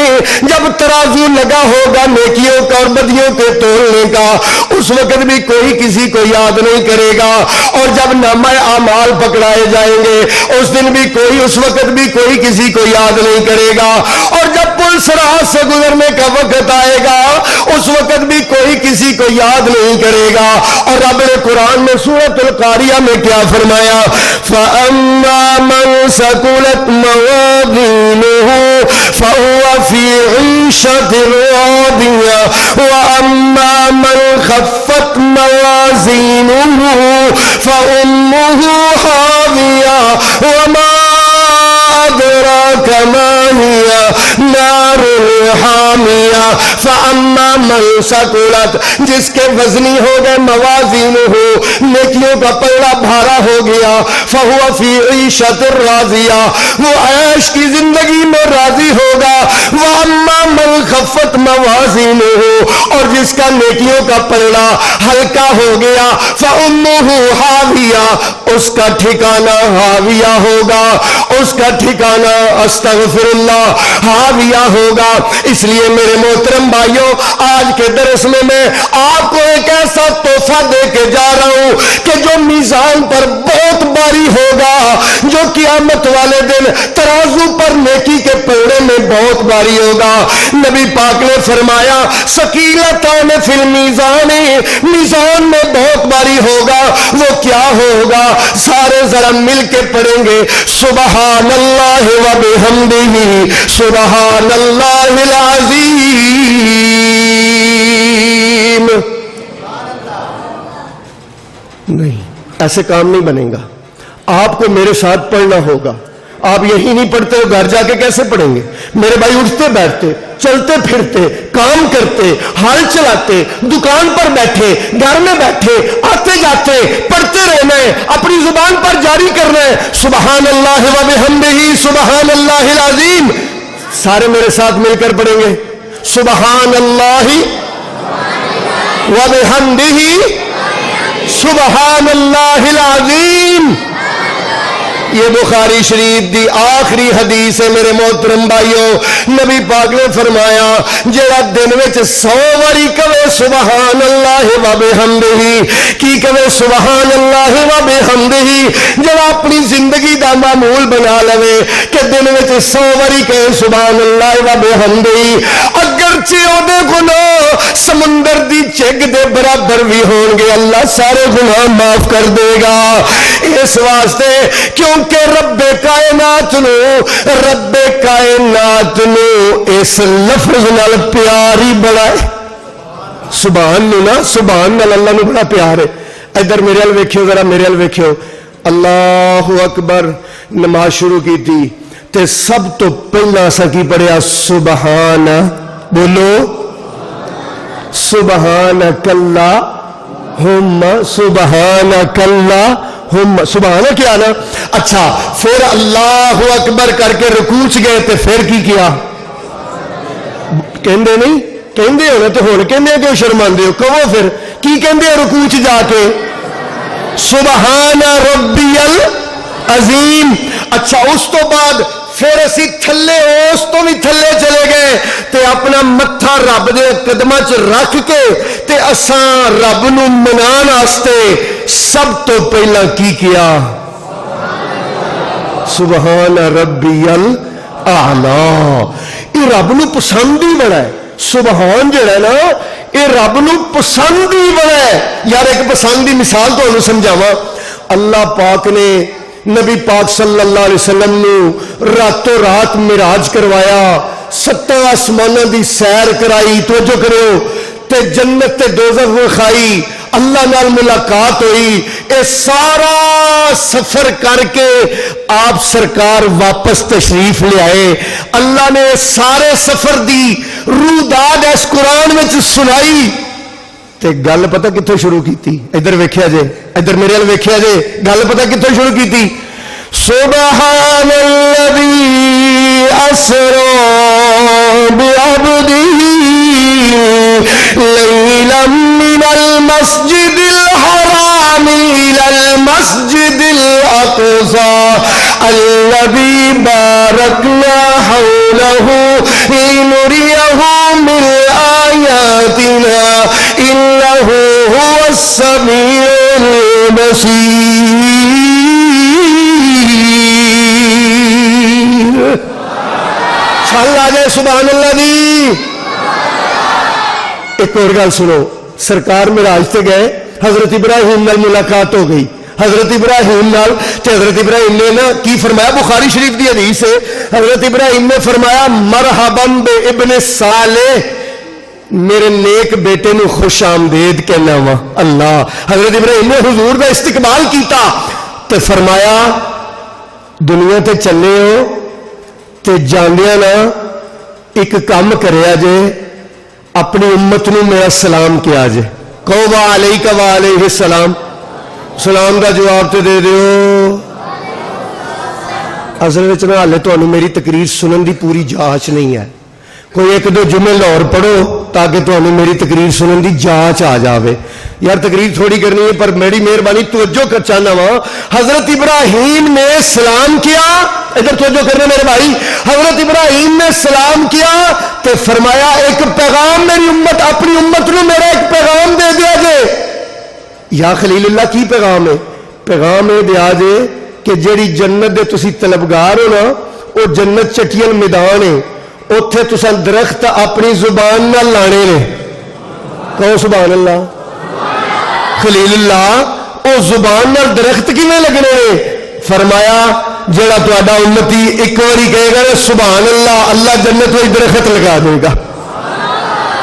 جب ترازو لگا ہوگا نیکیوں کا اور بدیوں کے تولنے کا, اس وقت بھی کوئی کسی کو یاد نہیں کرے گا. اور جب نامہ اعمال پکڑائے جائیں گے اس دن بھی کوئی, اس وقت بھی کوئی کسی کو یاد نہیں کرے گا. اور جب پل صراط سے گزرنے کا وقت آئے گا اس وقت بھی کوئی کسی کو یاد نہیں کرے گا. اور رب نے قرآن میں سورۃ القاریہ میں کیا فرمایا؟ فَأَمَّا مَنْ ثَقُلَتْ مَوَازِينُهُ فَهُوَ فِي عِيشَةٍ رَاضِيَةٍ وَأَمَّا مَنْ خَفَّتْ مَوَازِينُهُ فَأُمُّهُ حَاوِيَةٌ وَمَا أَدْرَاكَ مَا هِيَ نَارٌ حَامِيَةٌ. فَأَمَّا مَنْ ثَقُلَتْ, جس کے وزنی ہو گئے, موازینہ, نیکیوں کا پلڑا بھارا ہو گیا, فَهُوَ فِي عِيشَةٍ رَاضِيَةٍ, وہ عیش کی زندگی میں راضی ہوگا. وَأَمَّا مَنْ خَفَّتْ مَوَازِينُهُ, اور جس کا نیکیوں کا پلڑا ہلکا ہو گیا, فَأُمُّهُ حَاوِيَةٌ, اس کا ٹھکانہ حاویہ ہوگا, اس کا ٹھکانہ استغفر اللہ حاویہ ہوگا. اس لیے میرے محترم بھائیوں, آج کے درس میں آپ کو ایک ایسا تحفہ دے کے جا رہا ہوں کہ جو میزان پر بہت باری ہوگا, جو قیامت والے دن ترازو پر نیکی کے پلڑے میں بہت باری ہوگا. نبی پاک نے فرمایا ثقیلتان فی المیزان, میزان میں بہت باری ہوگا. وہ کیا ہوگا؟ سارے ذرا مل کے پڑھیں گے سبحان اللہ و بحمدہ سبحان اللہ العظیم. نہیں, ایسے کام نہیں بنے گا. آپ کو میرے ساتھ پڑھنا ہوگا. آپ یہی نہیں پڑھتے ہو, گھر جا کے کیسے پڑھیں گے؟ میرے بھائی اٹھتے بیٹھتے, چلتے پھرتے, کام کرتے, ہل چلاتے, دکان پر بیٹھے, گھر میں بیٹھے, آتے جاتے پڑھتے رہنا ہے, اپنی زبان پر جاری کرنا ہے سبحان اللہ و بحمدہ سبحان اللہ العظیم. سارے میرے ساتھ مل کر پڑھیں گے سبحان اللہ و بحمدہ سبحان اللہ العظیم. یہ بخاری شریف دی آخری حدیث ہے میرے محترم بھائیوں. نبی پاک نے فرمایا جڑا دن وچ 100 واری کہے سبحان اللہ و بحمدہ, کی کہے سبحان اللہ و بحمدہ, جڑا اپنی زندگی دا معمول بنا لے کہ دن وچ 100 واری کہے سبحان اللہ و بحمدہ, اگرچہ اودے گناہ سمندر دی چگ دے برابر بھی ہون گے, اللہ سارے گناہ معاف کر دے گا. اس واسطے کیونکہ رب کائنات نو اس لفظ نال پیار ہی بڑا ہے. سبحان نو نا, سبحان نال اللہ نو بڑا پیار ہے. ادھر میرے ال ویکھیو, ذرا میرے ال ویکھیو. اللہ اکبر نماز شروع کی تھی تے سب تو پہلا اساں کی پڑھیا سبحان, بولو سبحانک اللہم سبحانک اللہم. سبحان کیا نا. اچھا پھر اللہ اکبر کر کے رکوع چ گئے تے پھر کی کیا؟ کہندے نہیں, کہندے ہو تو ہن کہندے کیوں شرماندے ہو؟ کہو پھر کی کہندے رکوع چ جا کے سبحان ربی العظیم. اچھا اس تو بعد پھر اسی تھلے, اس تو بھی تھلے چلے گئے تے اپنا متھا رب دے قدماں چ رکھ کے تے اساں رب نو منان واسطے سب تو پہلا کی کیا؟ سبحان ربی الاعلی. یہ رب نو پسند ہی بڑا ہے. سبحان جڑا ہے نا یہ رب نو پسند ہی بڑا ہے. یار ایک پسند کی مثال تو سمجھاواں. اللہ پاک نے نبی پاک صلی اللہ علیہ وسلم نے راتوں رات معراج کروایا، 7 آسمانوں دی سیر کرائی، توجہ کرو، تے جنت تے دوزخ وکھائی، اللہ نال ملاقات ہوئی، اے سارا سفر کر کے آپ سرکار واپس تشریف لے آئے۔ اللہ نے سارے سفر دی روح داد اس قرآن میں سنائی، تے گل پتہ کتھوں شروع کیتی؟ ادھر ویکھیا جے، ادھر میرے ال ویکھیا جے، گل پتہ کتھوں شروع کیتی؟ سبحان الذی اسرا بعبدہ لیلا من المسجد الحرام الى المسجد الاقصى الذي باركنا حوله لنريه من آياتنا إنه هو السميع البصير۔ اللہ جائے سبحان اللہ دی۔ ایک اور گل سنو، سرکار معراج تے گئے، حضرت ابراہیم نال ملاقات ہو گئی، حضرت ابراہیم نال، تے حضرت ابراہیم نے نا کی فرمایا؟ بخاری شریف دی حدیث ہے، حضرت ابراہیم نے فرمایا مرحبا بے ابن صالح، میرے نیک بیٹے نو خوش آمدید کہنا وا۔ اللہ، حضرت ابراہیم نے حضور دا استقبال کیتا تے فرمایا دنیا تے چلے ہو تے جاندیاں نا ایک کام کریا جے، اپنی امت نو میرا سلام کیا جے، کہو وعلیک وعلیہ السلام، سلام دا جواب تے دے دیو۔ اصل وچ نہ ہالے تانوں میری تقریر سنن دی پوری جانچ نہیں ہے، کوئی ایک دو جملے لاہور پڑھو تاکہ تانوں میری تقریر سنن دی جانچ آ جاوے۔ یار تقریر تھوڑی کرنی ہے پر میری مہربانی توجہ کر چاہنا وا، حضرت ابراہیم نے سلام کیا، ادھر توجہ کرنا میرے بھائی، حضرت ابراہیم نے سلام کیا تے فرمایا ایک پیغام میری امت، اپنی امت نو میرا ایک پیغام دے دیا جے۔ یا خلیل اللہ کی پیغام ہے؟ پیغام یہ دیا جے کہ جیڑی جنت دے تسی طلبگار ہو نا، وہ جنت چٹیل میدان ہے، اوتھے تساں درخت اپنی زبان نال لانے نے، کہو سبحان اللہ۔ خلیل اللہ او زبان نال درخت کیویں لگنے نے؟ فرمایا جیڑا تہاڈا امتی ایک واری کہے گا سبحان اللہ، اللہ جنت وچ درخت لگا دے گا۔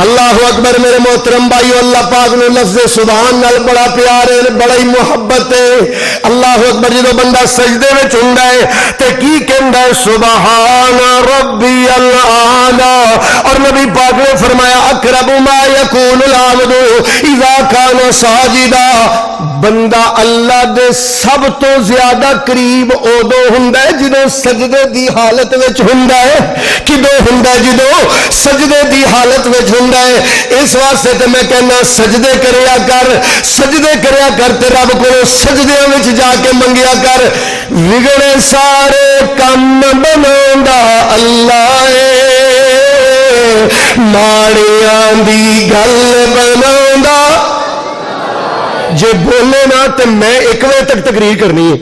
اللہ اکبر میرے محترم بھائیو، اللہ پاک نے لفظ سبحان نال بڑا پیار ہے، بڑا ہی محبت ہے۔ اللہ اکبر جدو بندہ سجدے میں ہوندا ہے تے کی کہندا ہے؟ سبحان ربی الاعلی۔ اور نبی پاک نے فرمایا اقرب ما یکون العبد اذا کان ساجدا، بندہ اللہ دے سب تو زیادہ قریب ادو ہوندا ہے جدو سجدے دی حالت وچ ہوندا ہے۔ کدو ہوندا ہے؟ جدو سجدے دی حالت وچ ہوندا ہے۔ اس واسطے تے میں کہنا سجدے کریا کر، سجدے کریا کر تے رب کو سجدیاں وچ جا کے منگیا کر۔ وگڑے سارے کم بناوندا اللہ اے، ماڑیاں دی گل بناوندا۔ جے بولے نا تے میں 1 بجے تک تقریر کرنی ہے،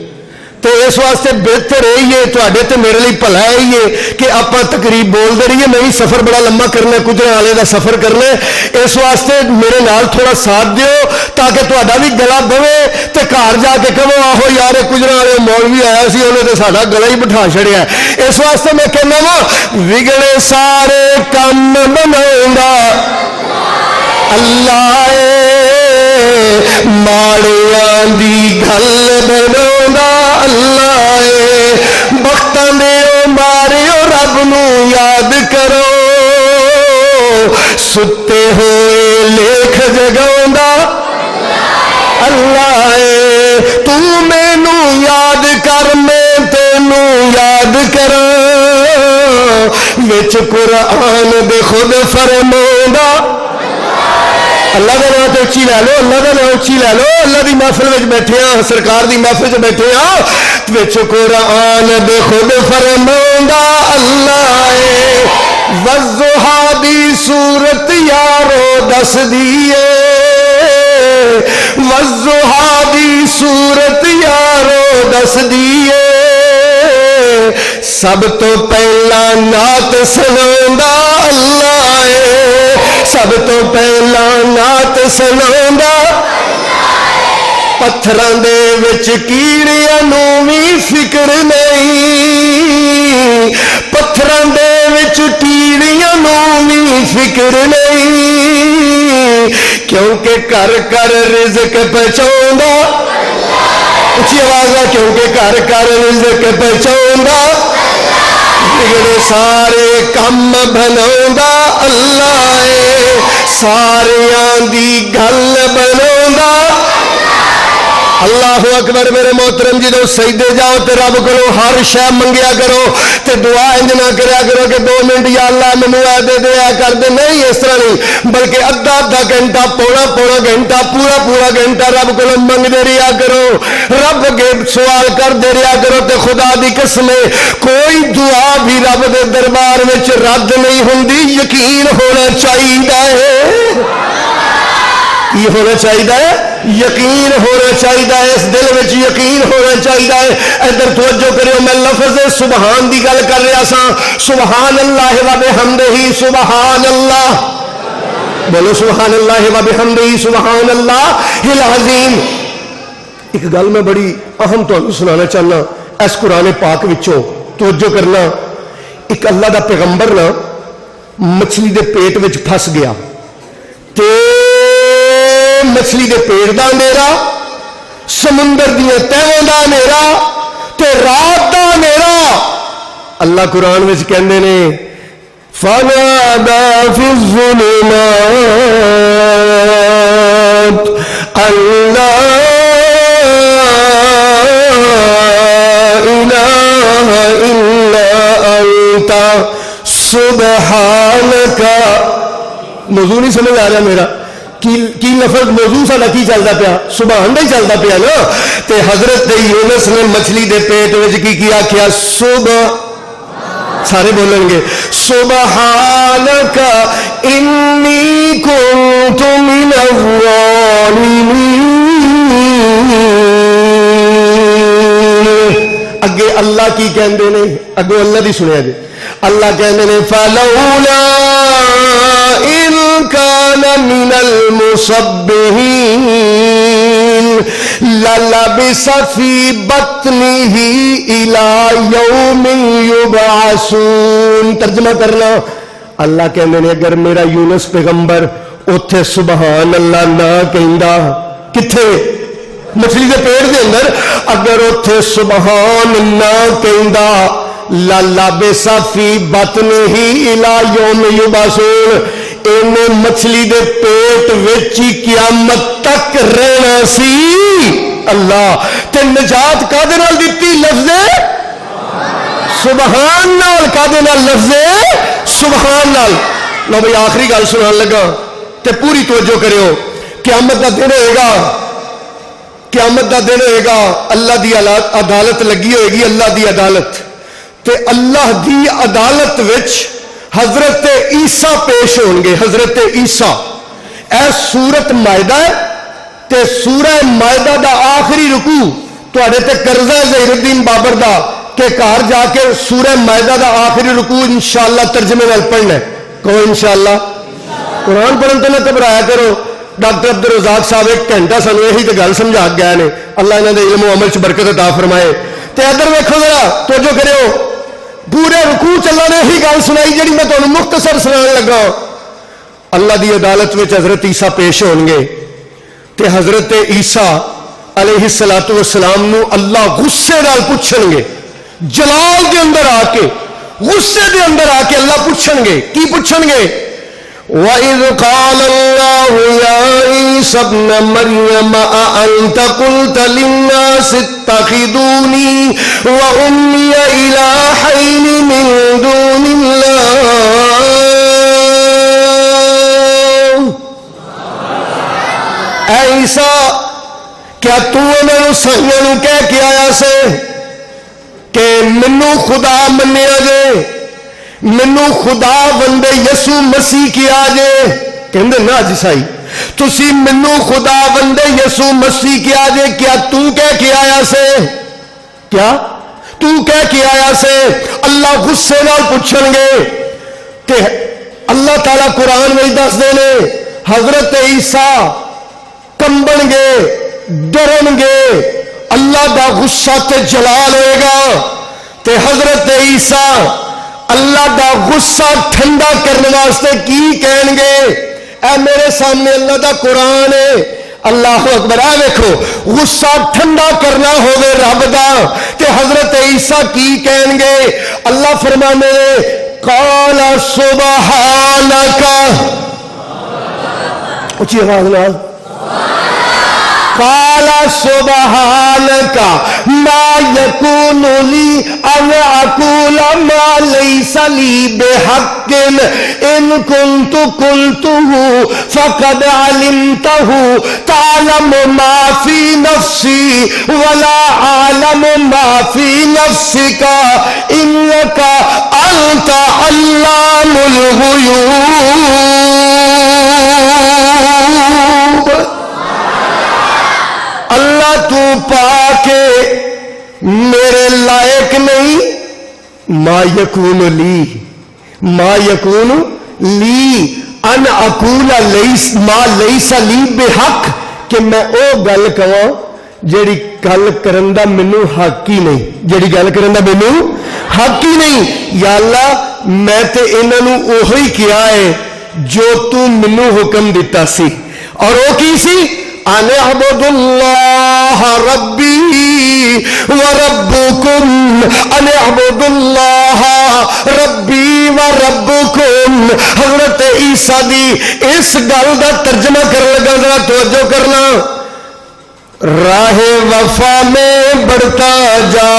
تو اس واسطے بہتر ہے تواڈے تے میرے لیے بھلا ہے کہ آپ تقریب بولتے رہیے۔ میں بھی سفر بڑا لمبا کرنا، گجرانوالے کا سفر کرنا، اس واسطے میرے نال تھوڑا ساتھ دیو تاکہ تہاڈا بھی گلا بوے تے گھر جا کے کہو آہو یار گجرانوالے مولوی آیا سی انہیں تو ساڈا گلا ہی بٹھا چھڑیا۔ اس واسطے میں کہنا وا وگڑے سارے کم بناوندا اللہ اے، ماڑیاں دی گل بناوندا اللہ اے، بختاں دے او ماریو رب نو یاد کرو، ستے ہوئے لیکھ جگاوندا اللہ اے، تو مینوں یاد کر میں تینوں یاد کراں، وچ قرآن دے خود فرماوندا اللہ کا نام تو اچھی لے لو، اللہ کا نام اچھی لے لو، اللہ دی محفل میں بیٹھے ہاں، سرکار دی محفل میں بیٹھے ہاں، وچ قرآن دے خود فرماوندا اللہ اے، والضحیٰ دی صورت یارو دس دیئے، والضحیٰ دی صورت یارو دس دیئے، سب تو پہلا نعت سناوندا اللہ اے، سب تو پہلا نعت سناوندا پتھراں دے وچ کیڑیاں نوں وی فکر نہیں، پتھراں دے وچ کیڑیاں نوں وی فکر نہیں، کیونکہ کر کر رزق پہنچاوندا، اچھی آواز ہے، کیونکہ کر کر رزق پہنچاوندا، بگڑے سارے کم بناوندا اللہ ہے، ساریاں دی گل بناوندا اللہ اکبر۔ میرے محترم جدو سجدے جاؤ تے رب کو ہر شے منگیا کرو تے دعا انج نہ کریا کرو کہ 2 منٹ یا اللہ مینوں اے دے دے اے کر دے، نہیں اس طرح نہیں، بلکہ ادھا گھنٹہ پونا گھنٹہ پورا گھنٹہ رب کو منگتے رہا کرو، رب کے سوال کرتے رہا کرو تے خدا دی قسم کوئی دعا بھی رب دے دربار وچ رد نہیں ہوندی، یقین ہونا چاہیے ہے، کی ہونا چاہیے، یقین ہونا چاہیے، اس دل میں یقین ہونا چاہیے۔ ادھر توجہ کریو، میں لفظ سبحان دی گل کر رہا سا، سبحان اللہ و بحمدہ، سبحان اللہ، بولو سبحان اللہ و بحمدہ، سبحان اللہ العظیم۔ ایک گل میں بڑی اہم تمہیں سنانا چاہنا اس قرآن پاک وچوں، توجہ کرنا۔ ایک اللہ دا پیغمبر نا مچھلی دے پیٹ وچ پھس گیا تے مچھلی دے پیٹ دا اندھیرا، سمندر دیاں تہواں دا اندھیرا تے رات دا اندھیرا، اللہ قرآن وچ کہندے نے فَنَادَى فِي الظُّلُمَاتِ أَن لَّا إِلَٰهَ إِلَّا أَنتَ سُبْحَانَكَ۔ موضوع نہیں سمجھ آ رہا میرا، کی لفظ موضوع ساڈا کی چلتا پیا، سبحان دا ہی چلتا پیا نا۔ تے حضرت یونس نے مچھلی دے پیٹ وچ کی آکھیا، صبح سارے بولیں گے سبحانک انی کنت من الظالمین۔ اگے اللہ کی کہندے نے، اگے اللہ دی سنیا جی، اللہ کہندے نے فلولا ان کان من المسبحین للبث فی بطنہ الی یوم یبعثون۔ ترجمہ کرنا، اللہ کہندے نے اگر میرا یونس پیغمبر اوتھے سبحان اللہ نہ کہندا، کتھے مچھلی دے پیٹ دے اندر، اگر اوتھے سبحان نہ کہندا للبث فی بطنہ الی یوم یبعثون، انہیں مچھلی دے پیٹ وچ قیامت تک رہنا سی۔ اللہ تے نجات کادے نال دتی؟ لفظ سبحان نال۔ کادے نال؟ لفظ سبحان نال۔ لو بھئی آخری گل سنان لگا تے پوری توجہ کریو۔ قیامت دا دن ہوئے گا، قیامت دا دن ہوئے گا، اللہ دی عدالت لگی ہوئے گی، اللہ دی عدالت تے اللہ دی عدالت وچ حضرت عیسیٰ پیش ہون گے۔ حضرت عیسیٰ، اے سورت مائدہ ہے تے سورہ مائدہ دا آخری رکوع تواڈے تے قرضہ ظہیر الدین بابر دا کہ گھر جا کے سورہ مائدہ دا آخری رکوع انشاءاللہ ترجمے نال پڑھنا ہے۔ کہو انشاءاللہ۔ قرآن پڑھن تو نہ گھبرایا کرو۔ ڈاکٹر عبدالرزاق صاحب ایک گھنٹہ سانو یہی تے گل سمجھا گئے نے، اللہ انہاں دے علم و عمل چ برکت عطا فرمائے۔ تے ادھر ویکھو ذرا توجہ کریو، پورے رکوع چ اللہ نے یہی گل سنائی جڑی میں تانوں مختصر سنان لگا۔ اللہ دی عدالت وچ حضرت عیسیٰ پیش ہون گے تے حضرت عیسیٰ علیہ الصلوۃ والسلام نو اللہ غصے نال پوچھن گے، جلال دے اندر آ کے، غصے دے اندر آ کے اللہ پوچھن گے، کی پوچھن گے؟ وَإِذْ قَالَ اللَّهُ يَا عِيسَى ابْنَ مَرْيَمَ أَأَنْتَ قُلْتَ لِلنَّاسِ اتَّخِذُونِي وَأُمِّيَ إِلَٰهَيْنِ مِن دُونِ اللَّهِ۔ اے عیسیٰ، کیا تو انہوں سائیوں کہہ کے آیا سے کہ منو خدا منیا جے، منو خدا بندے یسو مسیح کیا جے؟ کہندے نا جی سائی، تسی منو خدا بندے یسو مسیح کیا جے، کیا تو کہہ کے آیا سے؟ کیا تو کہہ کے آیا سے؟ اللہ غصے نال پوچھن گے کہ اللہ تعالیٰ قرآن میں دس دے نے حضرت عیسیٰ کمبن گے ڈرن گے اللہ دا غصہ تے جلال ہوئے گا تے حضرت عیسیٰ اللہ دا غصہ ٹھنڈا کرنے واسطے کی کہیں گے؟ اے میرے سامنے اللہ دا قرآن ہے، اللہ اکبر، اے دیکھو غصہ ٹھنڈا کرنا ہوگے رب دا تے حضرت عیسیٰ کی کہیں گے؟ اللہ فرمانے قال سبحانک، اچھی آواز نال، قال سبحانک ما یکون لی ان اقول ما لیس لی بحق ان کنت قلته فقد علمته تعلم ما فی نفسی ولا اعلم ما فی نفسک انک انت علام الغیوب۔ اللہ تو پاک میرے لائق نہیں، ما یکون لی ان اقول ما لیس لی بحق، کہ میں او گل کہاں جیڑی گل کرن دا مینوں حق ہی نہیں، جیڑی گل کرن دا مینوں حق ہی نہیں۔ یا اللہ میں تے انہاں نوں اوہی کیا ہے جو تو مینوں حکم دیتا سی، اور او کی سی؟ ان اعبدوا اللہ ربی و ربکم، ان اعبدوا اللہ ربی و ربکم۔ حضرت عیسیٰ دی اس گل دا ترجمہ کرنے لگا، ذرا توجہ کرنا، راہ وفا میں بڑھتا جا،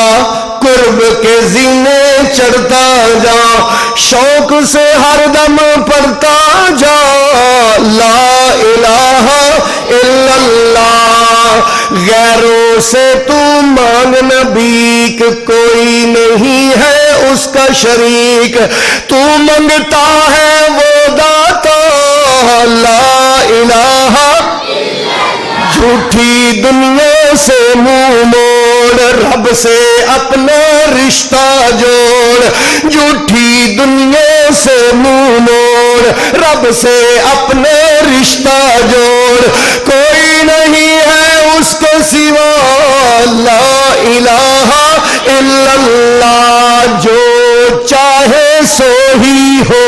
قرب کے زینے چڑھتا جا، شوق سے ہر دم پڑھتا جا لا الہ الا اللہ، غیروں سے تو مانگ نبی، کوئی نہیں ہے اس کا شریک، تو منگتا ہے وہ داتا لا الہ۔ جھوٹی دنیا سے منہ موڑ، رب سے اپنا رشتہ جوڑ، جھوٹی دنیا سے منہ موڑ، رب سے اپنا رشتہ جوڑ، کوئی نہیں ہے اس کے سوا لا الہ الا اللہ، جو چاہے سو ہی ہو۔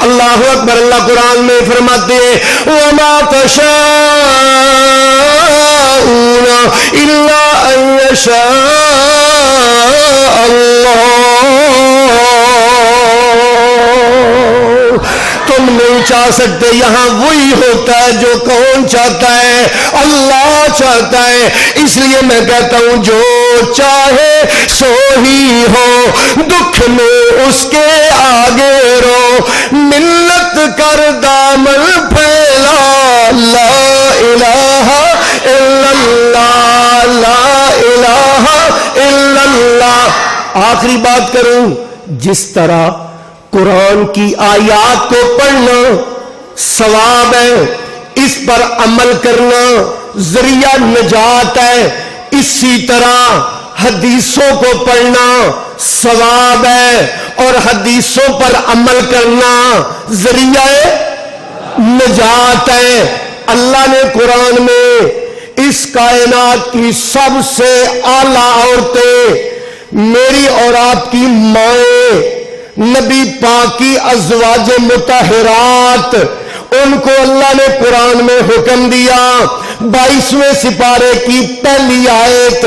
اللہ اکبر، اللہ قرآن میں فرماتے ہیں وَمَا تَشَاءُونَ إِلَّا أَن يَشَاءَ اللَّهُ۔ تم نہیں چاہ سکتے، یہاں وہی ہوتا ہے جو کون چاہتا ہے؟ اللہ چاہتا ہے۔ اس لیے میں کہتا ہوں جو چاہے سو ہی ہو، دکھ میں اس کے آگے رو، ملت کر دامن پھیلا لا الہ الا اللہ، لا الہ الا اللہ۔ آخری بات کروں، جس طرح قرآن کی آیات کو پڑھنا ثواب ہے، اس پر عمل کرنا ذریعہ نجات ہے، اسی طرح حدیثوں کو پڑھنا ثواب ہے اور حدیثوں پر عمل کرنا ذریعہ نجات ہے۔ اللہ نے قرآن میں اس کائنات کی سب سے اعلیٰ عورتیں، میری اور آپ کی مائیں، نبی پاک کی ازواج مطہرات، ان کو اللہ نے قرآن میں حکم دیا۔ 22ویں سپارے کی پہلی آیت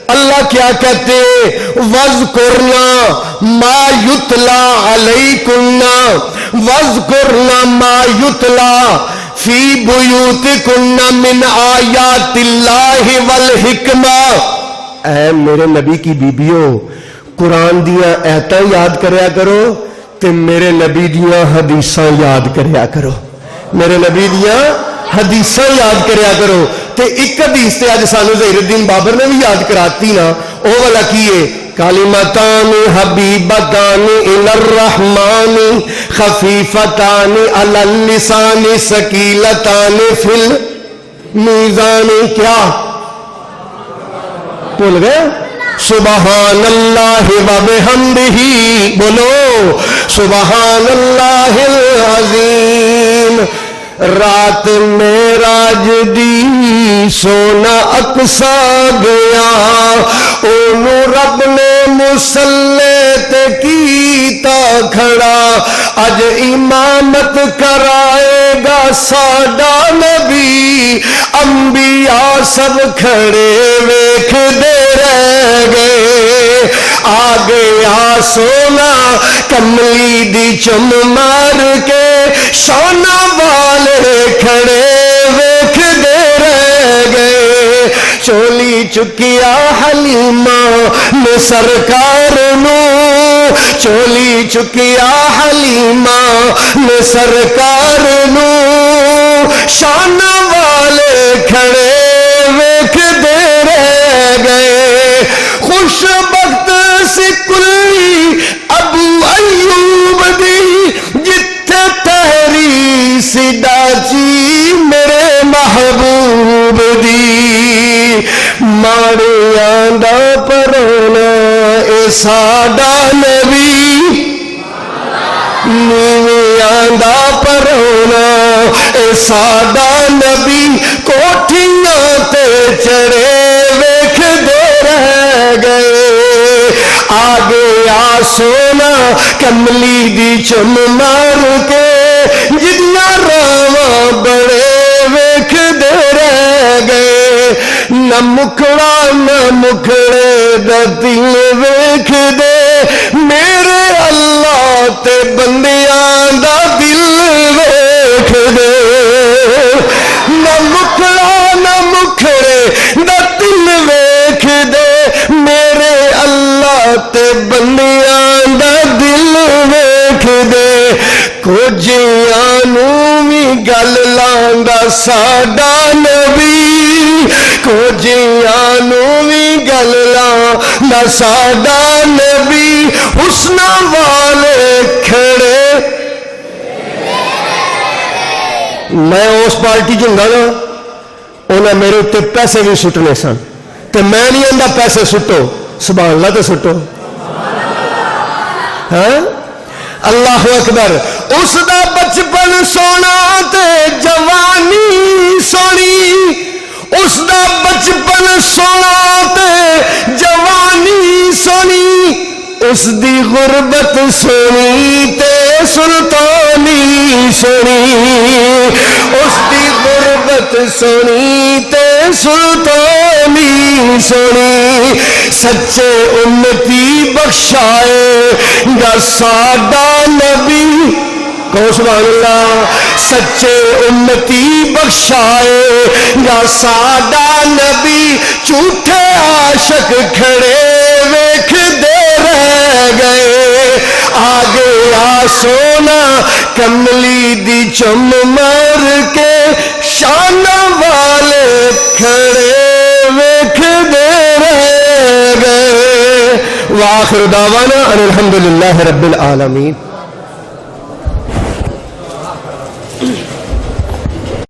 اللہ کیا کہتے ہیں؟ وَاذْكُرْنَا مَا يُتْلَى عَلَيْكُنَّ وَاذْكُرْنَا مَا يُتْلَى فِي بُيُوتِكُنَّ مِنْ آيَاتِ اللَّهِ وَالْحِكْمَةِ۔ اے میرے نبی کی بیبیوں، قرآن دیاں ایتاں یاد کریا کرو تے میرے نبی دیاں حدیثاں یاد کریا کرو، میرے نبی دیاں حدیثاں یاد کریا کرو۔ تے ایک حدیث تے اج سانو ظہیر الدین بابر نے بھی یاد کراتی نا، او والا کیے کلمتان حبیبتان الی الرحمن خفیفتان علی اللسان ثقیلتان فی المیزان۔ کیا بول گئے؟ سبحان اللہ و بحمدہ، بولو سبحان اللہ العظیم، رات معراج دی سونا اقصا گیا اونوں رب نے مصلی تے کیتا کھڑا اج امامت کرائے گا ساڈا نبی انبیاء سب کھڑے ویکھ دے رہ گئے آ گیا سونا کملی دی چم مار کے شانہ والے کھڑے ویکھ دے رہ گئے چولی چکیا حلیمہ نے سرکار نو چولی چکیا حلیمہ نے سرکار نو شانہ والے کھڑے ویکھ دے رہ گئے خوش بخت سی کلی ابو ایوب دی جتھے تحری سی ڈاچی میرے محبوب دی ماڑیاں دا پرونا اے ساڈا نبی نیویاں دا پرونا اے ساڈا نبی کوٹھیاں تے چڑھے ویکھ دے رہ گئے آ گیا سونا کملی دی چم مار کے جتنا راواں بڑے ویکھ دے رہ گئے نہ مکھڑا نہ مکھڑے دا دل ویکھ دے میرے اللہ تے بندیاں دا دل ویکھ دے نہ مکھڑا نہ مکھڑے دا دل ویکھ دے میرے اللہ تے بندیاں دا دل ویکھ دے کجیاں نوں وی گل لاندا ساڈا نبی کجیاں نوں وی گل لاندا ساڈا نبی حسن والے کھڑے میں اس پارٹی چ ہوندا نا انہیں میرے اتنے پیسے بھی سٹنے سن تو میں نہیں آتا پیسے سٹو سبحان اللہ تو سٹو ہاں اللہ اکبر اس دا بچپن سونا تے جوانی سونی اس دا بچپن سونا تے جوانی سونی اس دی غربت سونی تے سلطانی سونی اس دی غربت سونی تے سلطانی سونی سچے امتی بخشائے گا ساڈا نبی کو سبحان اللہ سچے امتی بخشائے گا ساڈا نبی جھوٹے عاشق کھڑے ویکھ دے رہ گئے آ گیا سونا کملی دی چم مار کے شان والے کھڑے ویکھ دے رہ گئے وآخر دعوانا ان الحمدللہ رب العالمین